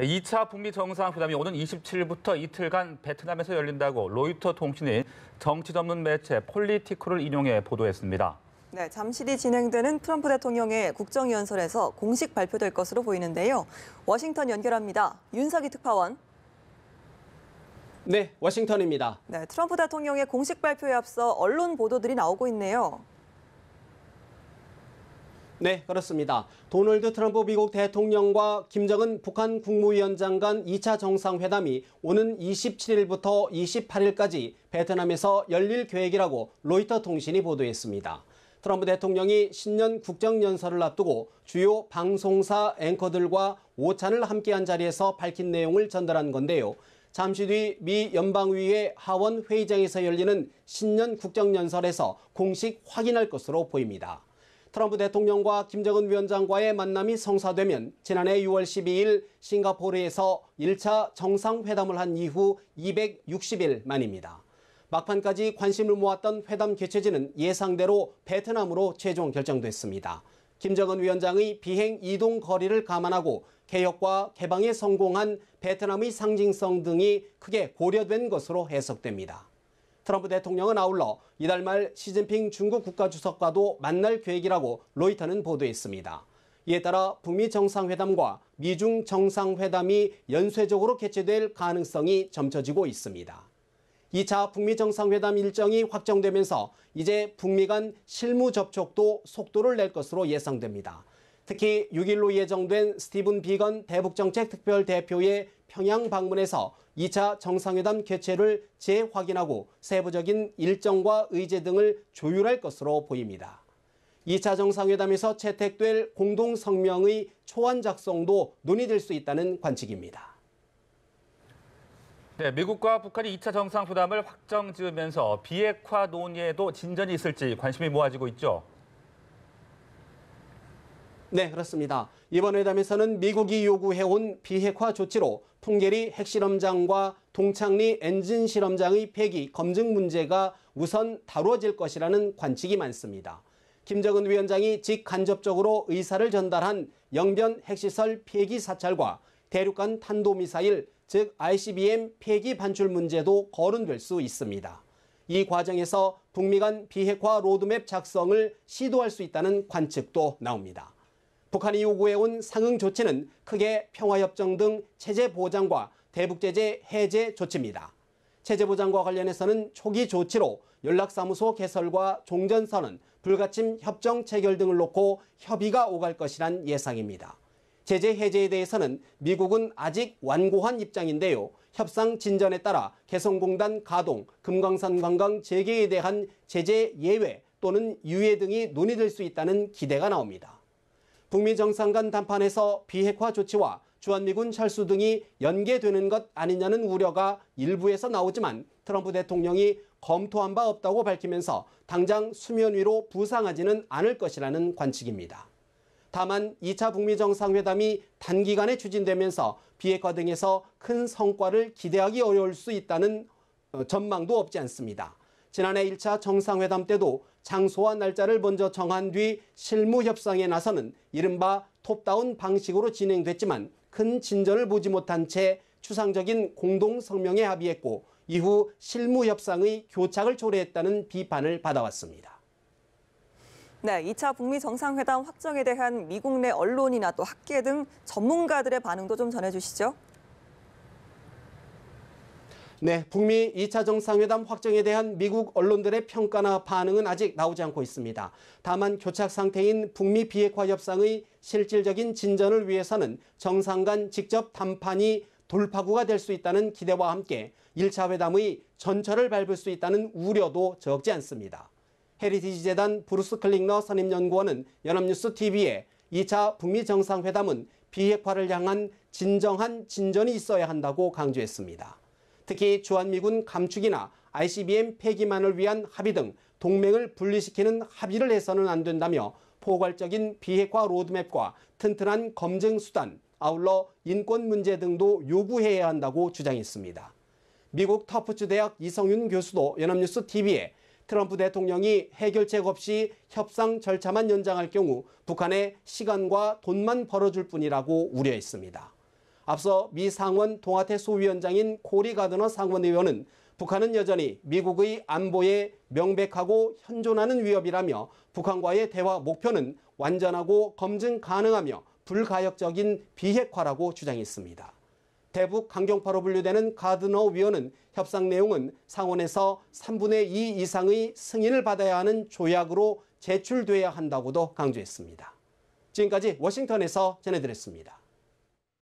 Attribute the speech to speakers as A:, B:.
A: 2차 북미 정상회담이 오는 27일부터 이틀간 베트남에서 열린다고 로이터 통신이 정치 전문 매체 폴리티코를 인용해 보도했습니다.
B: 네, 잠시 뒤 진행되는 트럼프 대통령의 국정연설에서 공식 발표될 것으로 보이는데요. 워싱턴 연결합니다. 윤석희 특파원.
C: 네, 워싱턴입니다.
B: 네, 트럼프 대통령의 공식 발표에 앞서 언론 보도들이 나오고 있네요.
C: 네, 그렇습니다. 도널드 트럼프 미국 대통령과 김정은 북한 국무위원장 간 2차 정상회담이 오는 27일부터 28일까지 베트남에서 열릴 계획이라고 로이터 통신이 보도했습니다. 트럼프 대통령이 신년 국정연설을 앞두고 주요 방송사 앵커들과 오찬을 함께한 자리에서 밝힌 내용을 전달한 건데요. 잠시 뒤 미 연방의회 하원 회의장에서 열리는 신년 국정연설에서 공식 확인할 것으로 보입니다. 트럼프 대통령과 김정은 위원장과의 만남이 성사되면 지난해 6월 12일 싱가포르에서 1차 정상회담을 한 이후 260일 만입니다. 막판까지 관심을 모았던 회담 개최지는 예상대로 베트남으로 최종 결정됐습니다. 김정은 위원장의 비행 이동 거리를 감안하고 개혁과 개방에 성공한 베트남의 상징성 등이 크게 고려된 것으로 해석됩니다. 트럼프 대통령은 아울러 이달 말 시진핑 중국 국가주석과도 만날 계획이라고 로이터는 보도했습니다. 이에 따라 북미 정상회담과 미중 정상회담이 연쇄적으로 개최될 가능성이 점쳐지고 있습니다. 2차 북미 정상회담 일정이 확정되면서 이제 북미 간 실무 접촉도 속도를 낼 것으로 예상됩니다. 특히 6일로 예정된 스티븐 비건 대북정책특별대표의 평양 방문에서 2차 정상회담 개최를 재확인하고 세부적인 일정과 의제 등을 조율할 것으로 보입니다. 2차 정상회담에서 채택될 공동성명의 초안 작성도 논의될 수 있다는 관측입니다.
A: 네, 미국과 북한이 2차 정상회담을 확정지으면서 비핵화 논의에도 진전이 있을지 관심이 모아지고 있죠.
C: 네, 그렇습니다. 이번 회담에서는 미국이 요구해온 비핵화 조치로 풍계리 핵실험장과 동창리 엔진 실험장의 폐기 검증 문제가 우선 다루어질 것이라는 관측이 많습니다. 김정은 위원장이 직간접적으로 의사를 전달한 영변 핵시설 폐기 사찰과 대륙간 탄도미사일, 즉 ICBM 폐기 반출 문제도 거론될 수 있습니다. 이 과정에서 북미 간 비핵화 로드맵 작성을 시도할 수 있다는 관측도 나옵니다. 북한이 요구해온 상응 조치는 크게 평화협정 등 체제 보장과 대북제재 해제 조치입니다. 체제 보장과 관련해서는 초기 조치로 연락사무소 개설과 종전선언, 불가침 협정 체결 등을 놓고 협의가 오갈 것이란 예상입니다. 제재 해제에 대해서는 미국은 아직 완고한 입장인데요. 협상 진전에 따라 개성공단 가동, 금강산 관광 재개에 대한 제재 예외 또는 유예 등이 논의될 수 있다는 기대가 나옵니다. 북미 정상 간 담판에서 비핵화 조치와 주한미군 철수 등이 연계되는 것 아니냐는 우려가 일부에서 나오지만 트럼프 대통령이 검토한 바 없다고 밝히면서 당장 수면 위로 부상하지는 않을 것이라는 관측입니다. 다만 2차 북미 정상회담이 단기간에 추진되면서 비핵화 등에서 큰 성과를 기대하기 어려울 수 있다는 전망도 없지 않습니다. 지난해 1차 정상회담 때도 장소와 날짜를 먼저 정한 뒤 실무 협상에 나서는 이른바 톱다운 방식으로 진행됐지만 큰 진전을 보지 못한 채 추상적인 공동성명에 합의했고 이후 실무 협상의 교착을 초래했다는 비판을 받아왔습니다.
B: 네, 2차 북미 정상회담 확정에 대한 미국 내 언론이나 또 학계 등 전문가들의 반응도 좀 전해주시죠.
C: 네, 북미 2차 정상회담 확정에 대한 미국 언론들의 평가나 반응은 아직 나오지 않고 있습니다. 다만 교착 상태인 북미 비핵화 협상의 실질적인 진전을 위해서는 정상 간 직접 담판이 돌파구가 될 수 있다는 기대와 함께 1차 회담의 전철을 밟을 수 있다는 우려도 적지 않습니다. 헤리티지 재단 브루스 클링너 선임연구원은 연합뉴스 TV에 2차 북미 정상회담은 비핵화를 향한 진정한 진전이 있어야 한다고 강조했습니다. 특히 주한미군 감축이나 ICBM 폐기만을 위한 합의 등 동맹을 분리시키는 합의를 해서는 안 된다며 포괄적인 비핵화 로드맵과 튼튼한 검증 수단, 아울러 인권 문제 등도 요구해야 한다고 주장했습니다. 미국 터프츠 대학 이성윤 교수도 연합뉴스 TV에 트럼프 대통령이 해결책 없이 협상 절차만 연장할 경우 북한에 시간과 돈만 벌어줄 뿐이라고 우려했습니다. 앞서 미 상원 동아태 소위원장인 코리 가드너 상원의원은 북한은 여전히 미국의 안보에 명백하고 현존하는 위협이라며 북한과의 대화 목표는 완전하고 검증 가능하며 불가역적인 비핵화라고 주장했습니다. 대북 강경파로 분류되는 가드너 위원은 협상 내용은 상원에서 3분의 2 이상의 승인을 받아야 하는 조약으로 제출돼야 한다고도 강조했습니다. 지금까지 워싱턴에서 전해드렸습니다.